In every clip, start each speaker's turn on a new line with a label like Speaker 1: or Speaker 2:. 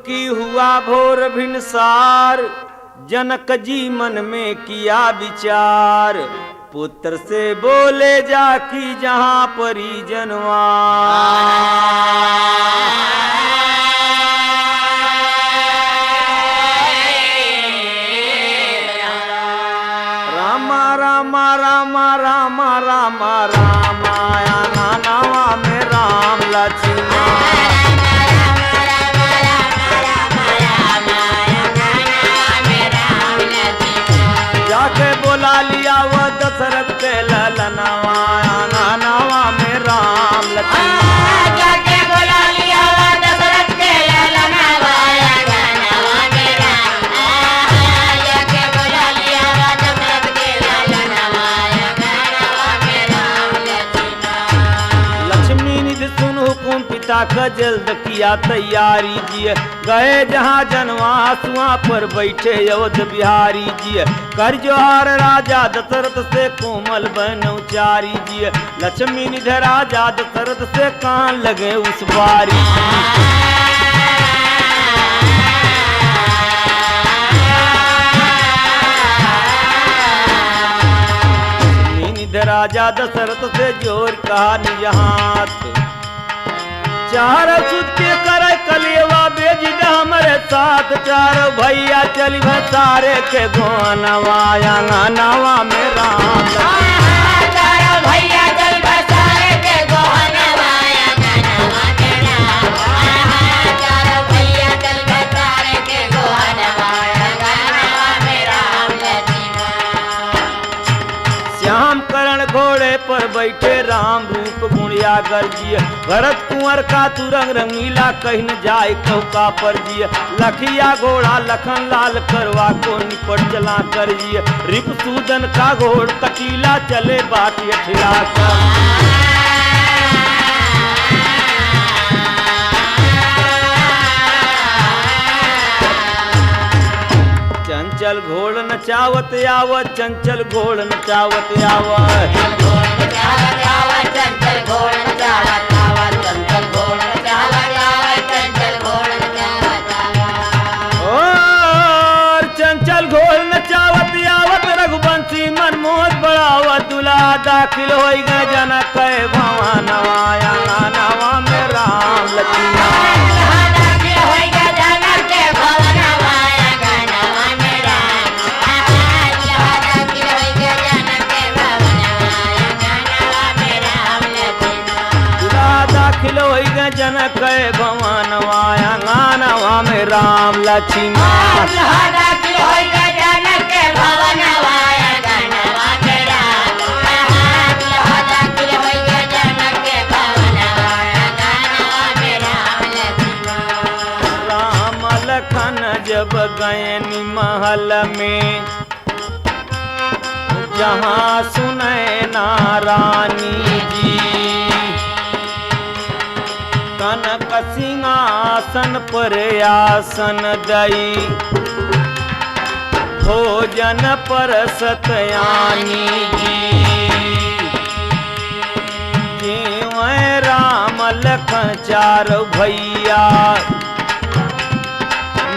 Speaker 1: की हुआ भोर भिनसार, जनक जी मन में किया विचार, पुत्र से बोले जाकी जहां परिजनवा। रामा रामा रामा रामा रामा रामाया नानावा में राम लक्ष्मण। जाके बोला लिया वो दशरथ के ललनवा, नानावा में राम लक्ष्मण।
Speaker 2: जाके बोला लिया वो दशरथ के ललनवा, नानावा में राम। जाके बोला लिया वो दशरथ के ललनवा, नानावा में राम लक्ष्मण।
Speaker 1: लक्ष्मी निधि सुन हुकुम पिता का जल्द किया तैयारी जी, गए जहाँ जनवास वहाँ पर बैठे अवध बिहारी जी। कर जोहार राजा दशरथ से कोमल बन उचारी जी, लक्ष्मी निधि राजा दशरथ से कान लगे उस बारी। निधि राजा दशरथ से जोर कहा निज हाथ, चार सुत के करे कलियवा बेज हमारे साथ, चार भैया चली सारे के गोनवा, नावा में राम लक्ष्मण।
Speaker 2: चारों भैया चल बसारे के गोहनवा, नानावा में राम। चारों भैया चल बसारे के गोहनवा, नानावा में राम लक्ष्मण।
Speaker 1: श्याम करण घोड़े पर बैठे राम रूप गुणिया गर्जिय, भरत कुंवर का तुरंग रंगीला कहीं न जाए कहका पर जिय। लखिया घोड़ा लखन लाल करवा को निपट चला कर जिय, रिपुसूदन का घोड़ कटीला चले बाटी ठिला कर। चंचल घोड़ नचावत आवत, चंचल घोड़ नचावत आवत।
Speaker 2: चंचल घोड़ नचावत आवत, चंचल घोड़ नचावत आवत, चंचल घोड़ नचावत आवत।
Speaker 1: और चंचल घोड़ नचावत आवत, रघुवंशी मनमोहन बढ़ावत, दूल्हा दाखिल हो गए जनक भवनवा, नानावा में राम लक्ष्मण। जनक भवनवा, नानावा में राम लक्ष्मण। राम लखन जब गए महल में, जहाँ सुने नारानी जी, कनक सिंहासन पर आसन दई, भोजन पर सतयानी जी। जीवै राम लखन चार भैया,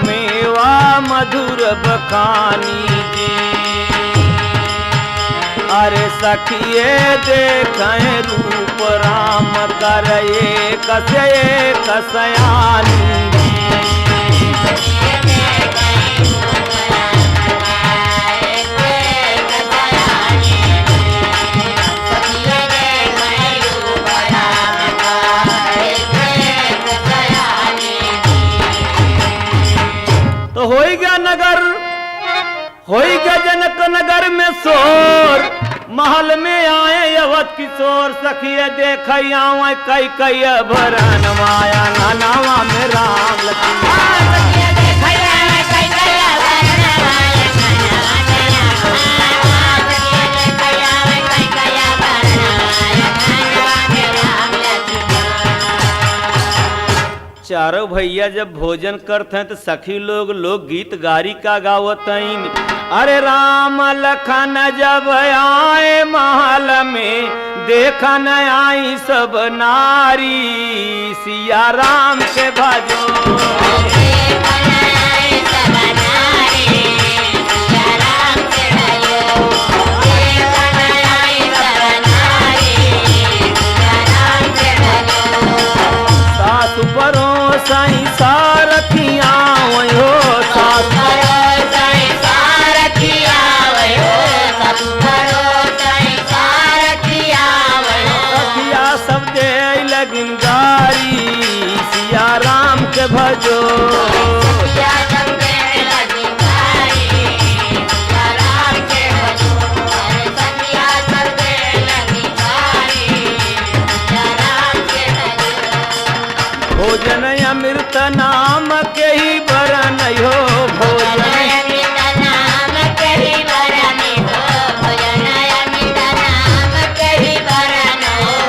Speaker 1: मेवा मधुर बखानी जी। अरे सखिए देखें रूप राम करे कसे कसयानी। तो होई गया नगर, होई गया जनक नगर में शोर, महल में आए अवध किशोर, सखिए देख कई कई भरन माया, नानावा में राम लक्ष्मण। चारों भैया जब भोजन करते हैं तो सखी लोग गीत गारी का गावत हैं। अरे राम लखन जब आए महल में, देखा न आई सब नारी सिया राम के भजो। सासु परो साई सारथिया हो सासु सखिया सब दे लगिन गारी सिया राम के भजो। भोजन अमृत नाम के ही बरन हो भोजन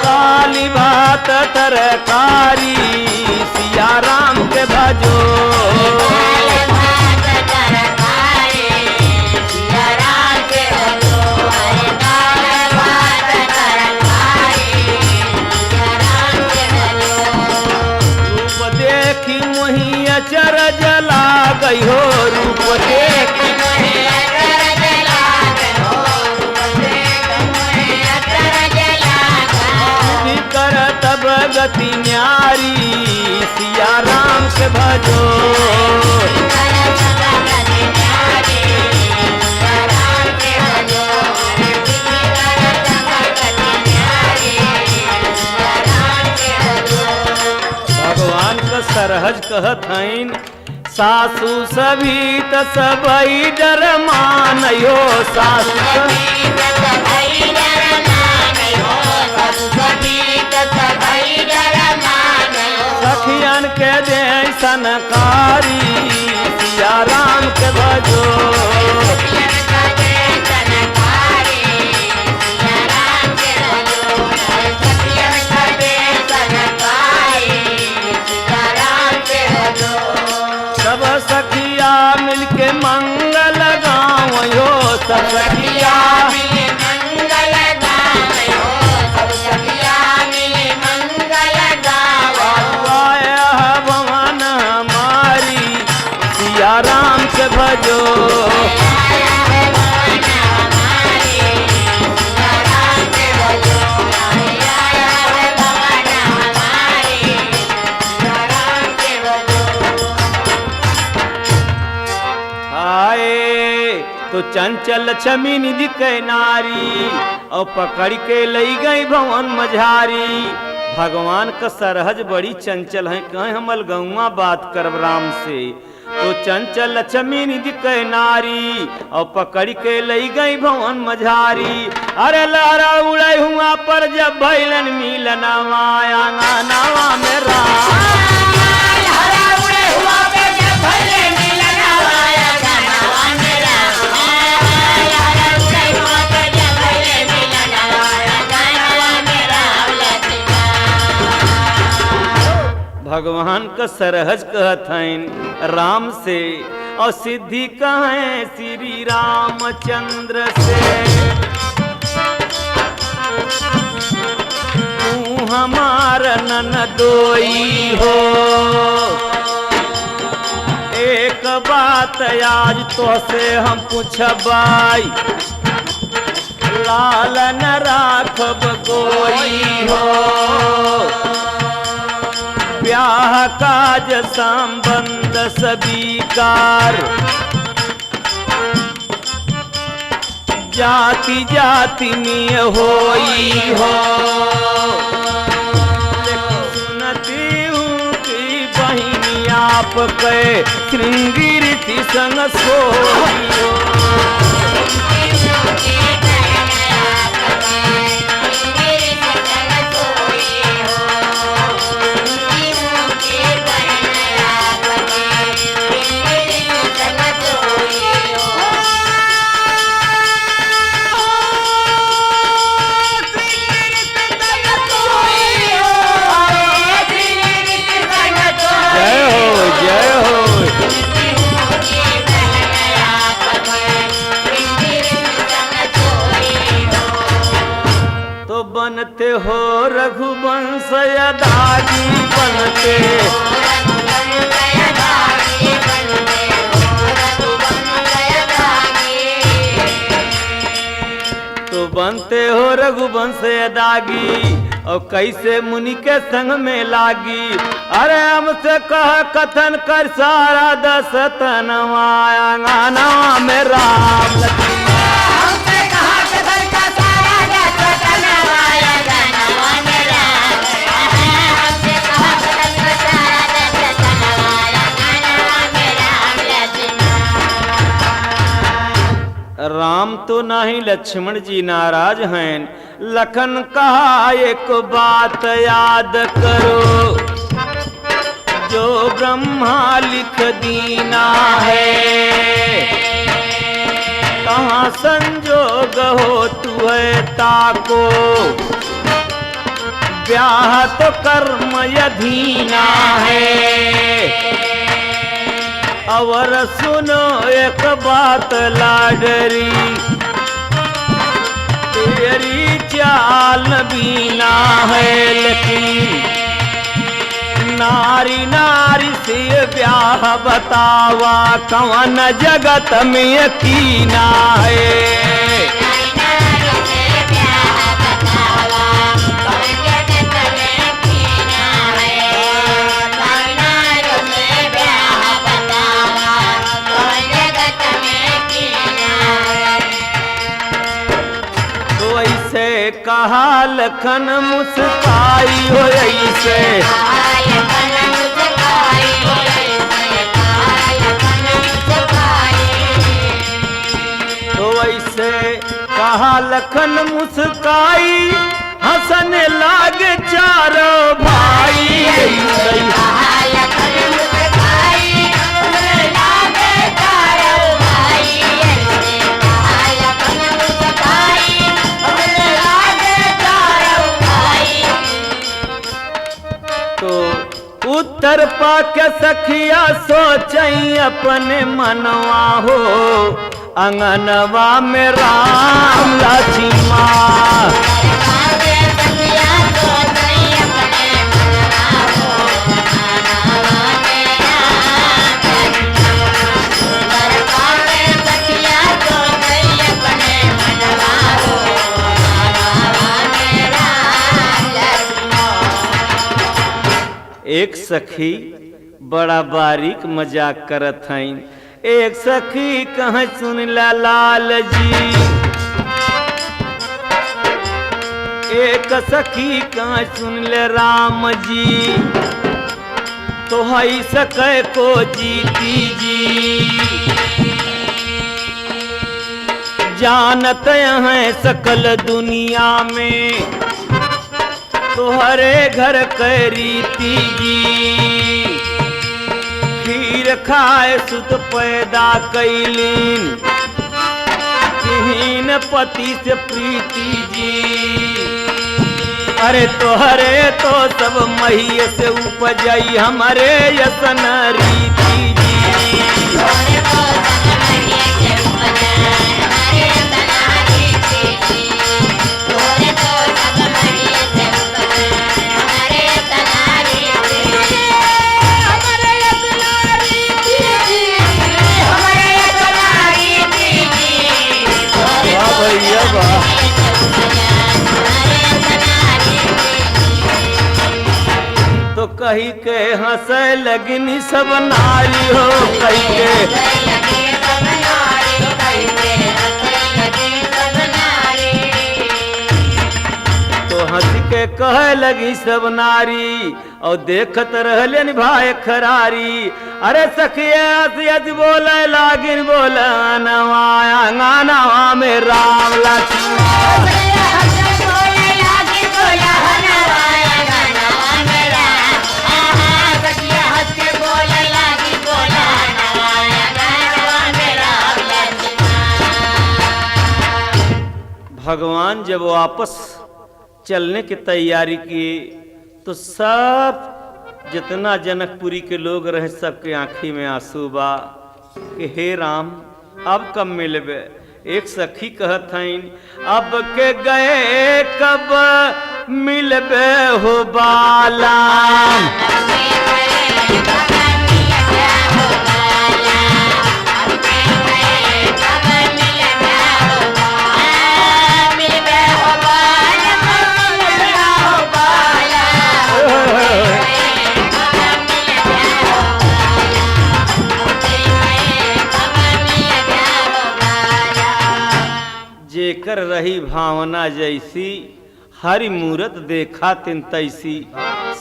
Speaker 1: दाली भात तरकारी सिया राम के भजो। रूप देखी मोही अचरज लागई हो रूप देखी करत गति न्यारी सिया राम के भजो। भगवान का सरहज कहत हईन सासु सभी त सबई डर मानयो सासु सखियन के दे सनकारी सिया राम के भजो। सब सखिया मिलके मंगल गावयो सब सखिया भवन हमारी सिया राम के भजो। तो चंचल छमी निधि के नारी और पकड़ के लई गई भवन मझारी। भगवान का सरहज बड़ी चंचल है कहीं हमल गौआ बात करब राम से। तो चंचल लक्ष्मी निधि के नारी और पकड़ के लई गई भवन मझारी। अरे लहरा उड़े हुआ पर जब भैलन मिलना माया नावा में राम भगवान का सरहज कहत हईन राम से और सिद्धि कहें श्री रामचंद्र से। तू हमार ननदोई हो एक बात आज तो से हम पूछबाई लाल न राखब कोई हो ब्याह काज संबंध स्वीकार जाति जाति में होई हो। सुनती हूँ कि बहिनी आप के श्रृंगी रीति संग सोई हो। बनते हो रघुवंश अदागी बनते तो बनते हो रघुवंश अदागी और कैसे मुनि के संग में लागी। अरे हमसे कह कथन कर सारा दशतनवा अंगनवा में राम लक्ष्मण। राम तो नहीं लक्ष्मण जी नाराज हैं। लखन कहा एक बात याद करो, जो ब्रह्मा लिख दीना है, कहाँ संजोग हो तुहे ताको, ब्याह तो कर्म यधीना है। और सुनो एक बात लाडरी, तेरी चाल बीना है, लेकिन नारी नारी से ब्याह बतावा कौन जगत में यकीना है। कहा लखन मुस्काई हो ऐसे, तो ऐसे कहा लखन मुस्काई, हंसने लागे चारों भाई। उत्तर पाके सखिया सोचई अपने मनवा हो, अंगनवा में राम लक्ष्मण। एक सखी बड़ा बारीक मजाक करत हईं। एक सखी कहाँ सुन ला लाल जी, एक सखी कहाँ सुन ले राम जी, तो हई सके को जीती जी। जानत हैं सकल दुनिया में, तोहरे घर के रीति जी। खीर खाए सुत पैदा कैलीन, किहीन पति से प्रीति जी। अरे तोहरे तो सब महिय से उपजई, हमारे यसन रीति जी। तो कही के हंसे लगनी सब नारी हो, कही के तो हंस के कहे लगी सब नारी, और देखत रहले भाई खरारी। अरे सखिया हंसियत बोले लागिन बोला नवाया गाना में राम लक्ष्मण। भगवान जब वापस चलने की तैयारी की तो सब जितना जनकपुरी के लोग रहे सबके आंखी में आंसू बा कि हे राम अब कब मिलबे। एक सखी कहत हईन अब के गए कब मिलबे हो बाला। जेकर रही भावना जैसी हरि मूरत देखा तिन तैसी।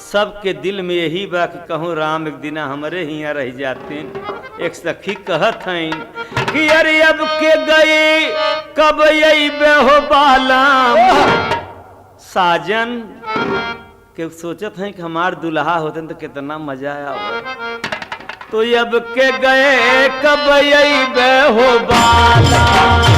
Speaker 1: सबके दिल में यही बा कि कहूँ राम एक दिना हमरे हियाँ रह जातिन। एक सखी कहत हईन कि अरे अब के गई कब यही बेहो बालाम। साजन के सोचत हैं कि हमार दुल्हा होते तो कितना मजा आया। तो अब के गए कब यही बेहो बालाम।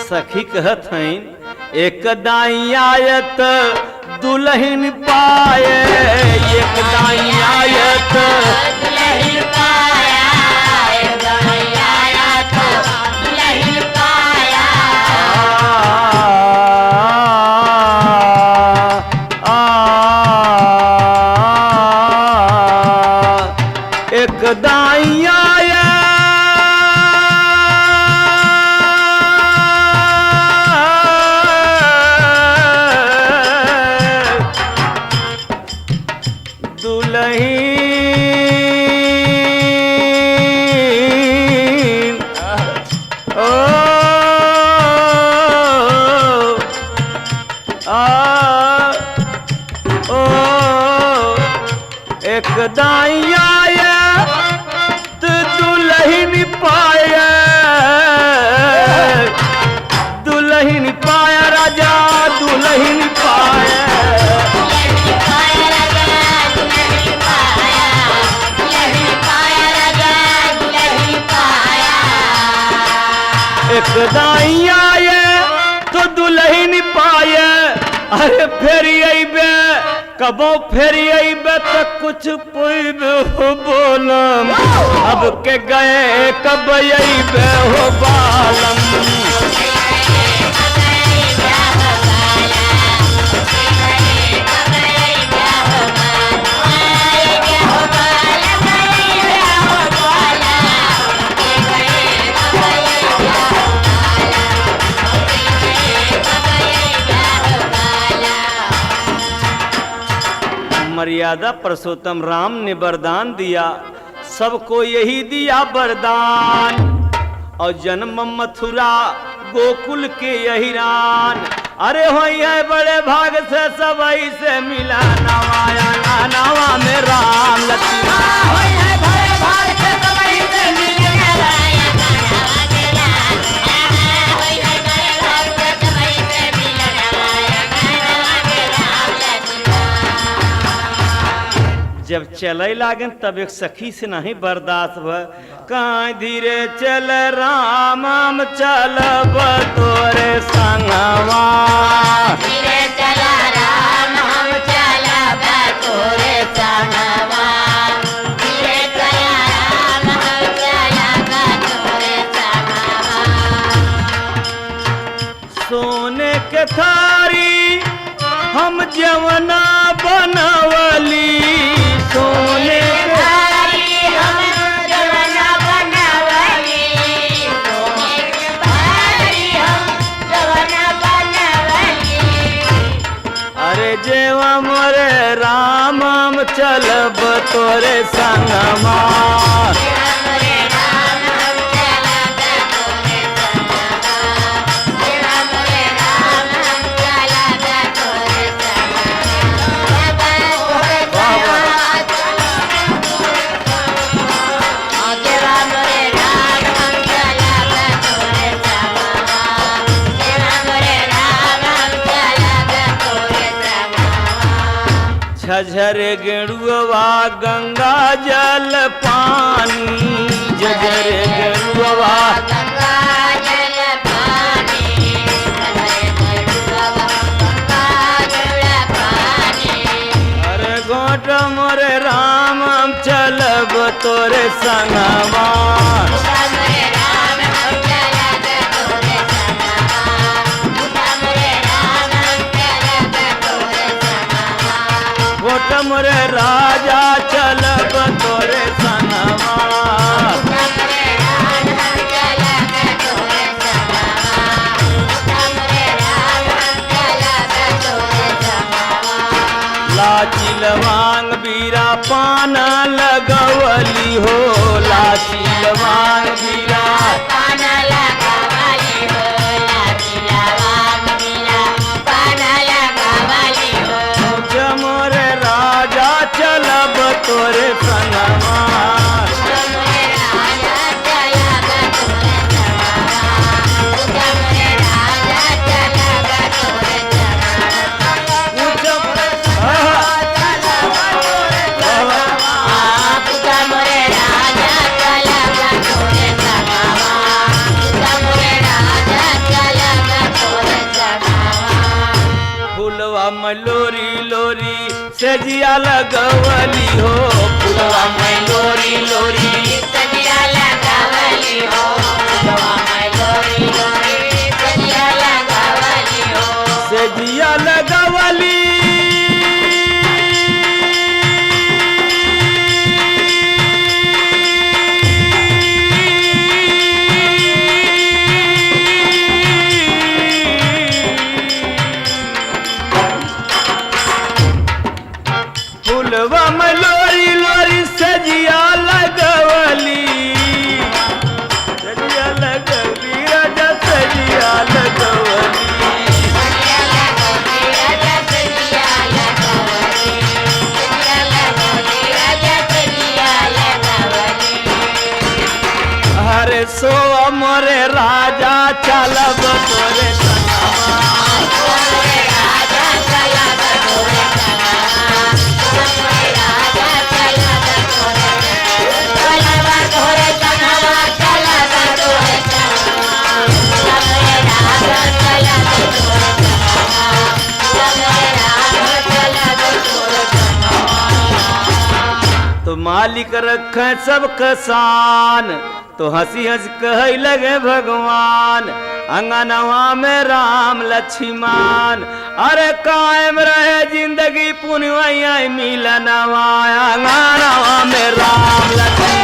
Speaker 1: सखी कहत हईन एक दाई आयत दुल्हन पाए। एक दाई आयत दुल्हन पाया। एक दाई आयत दुल्हन पाया। एक दाई आयत एक दाई आयत दुल्हन पाया। दुल्हन पाया राजा दुल्हन पाया। एक दाई आए तो दुल्हन पाए। अरे फेर अबे कबो फेर अबे तो कुछ पुब हो बोलम। अब के गए कब अबे हो बालम। मर्यादा पुरुषोत्तम राम ने वरदान दिया, सबको यही दिया वरदान। और जन्म मथुरा गोकुल के यही रान। अरे हो है बड़े भाग से सबई से मिला नवाया नावा में राम लक्ष्मण। जब चले लागन तब एक सखी से नहीं बर्दाश्त हुआ। कहाँ धीरे चल राम हम चलब तोरे संगवा। धीरे चला राम हम चलब तोरे संगवा। धीरे चला राम हम चलब तोरे संगवा। सोने के थारी हम जवना बनवली। सोने थारी हम जवना बनवली। सोने थारी हम जवना बनवली। अरे जेवा मोरे राम हम चलब तोरे संगमा। झझर गेड़ुआ गंगा जल पानी, झझर गेड़ुआ
Speaker 2: गंगा जल पानी, गंगा जल पानी।
Speaker 1: अरे गोट मोरे राम हम चलब तोरे संगवा,
Speaker 2: हमरे राम हम चलब तोरे संगवा, हमरे राम हम चलब तोरे संगवा।
Speaker 1: गोट मोरे राजा चलब तोरे संगवा,
Speaker 2: हमरे राम हम चलब तोरे संगवा, हमरे राम हम चलब तोरे संगवा।
Speaker 1: लाची लवांग बीरा पान लगवली हो, लाची लवांग बीरा
Speaker 2: पान लगावली हो, लाची लवांग बीरा पान लगावली हो।
Speaker 1: जमोरे राजा चलब तोरे संगवा,
Speaker 2: हमरे राजा चलब तोरे संगवा, हमरे राजा चलब तोरे संगवा। हमरे राजा चलब तोरे संगवा, हमरे राजा चलब तोरे संगवा।
Speaker 1: फुलवा में लोरी लोरी सेजिया लगवली हो, फुलवा में लोरी लोरी
Speaker 2: सजिया लगावली हो, फुलवा में लोरी लोरी सजिया लगावली हो।
Speaker 1: सेजिया लगवली फुलवा में लोरी लोरी सजिया लगवली, सजिया लगवली राजा सजिया लगवली।
Speaker 2: सजिया लगावली राजा सजिया लगावली, सजिया लगावली राजा सजिया लगावली।
Speaker 1: हरे सो मोरे राजा चलब तोरे संगवा,
Speaker 2: हमरे राजा चलब तोरे संगवा, हमरे राजा चलब तोरे संगवा, चलब तोरे संगवा, चलब तोरे संगवा। हमरे राजा चलब तोरे संगवा, हमरे राजा चलब तोरे संगवा।
Speaker 1: तो मालिक रखे सब कसान, तो हंसी हंस कहे लगे भगवान, अंगनवा में राम लक्ष्मण। अरे कायम रहे जिंदगी पुनवैया मिलनवा, अंगनवा में राम लक्ष्मण।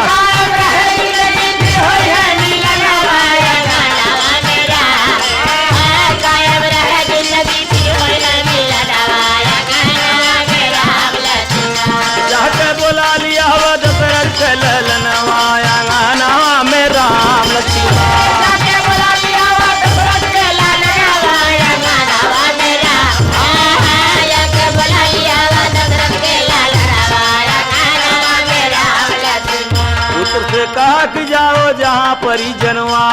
Speaker 2: कायम रहे जिंदगी होई है मिलनवा, अंगनवा में राम। कायम रहे जिंदगी होई है मिलनवा, अंगनवा में राम लक्ष्मण।
Speaker 1: जाके बोला लिया हवा दशरथ के ललनवा, अंगनवा में राम लक्ष्मण।
Speaker 2: जाके बुला लिया हुआ दशरथ के लालनवा, अंगनवा में राम। जाके बुला लिया हुआ दशरथ के लालनवा, अंगनवा में राम लक्ष्मण।
Speaker 1: पुत्र से कहा कि जाओ जहाँ परिजनवा,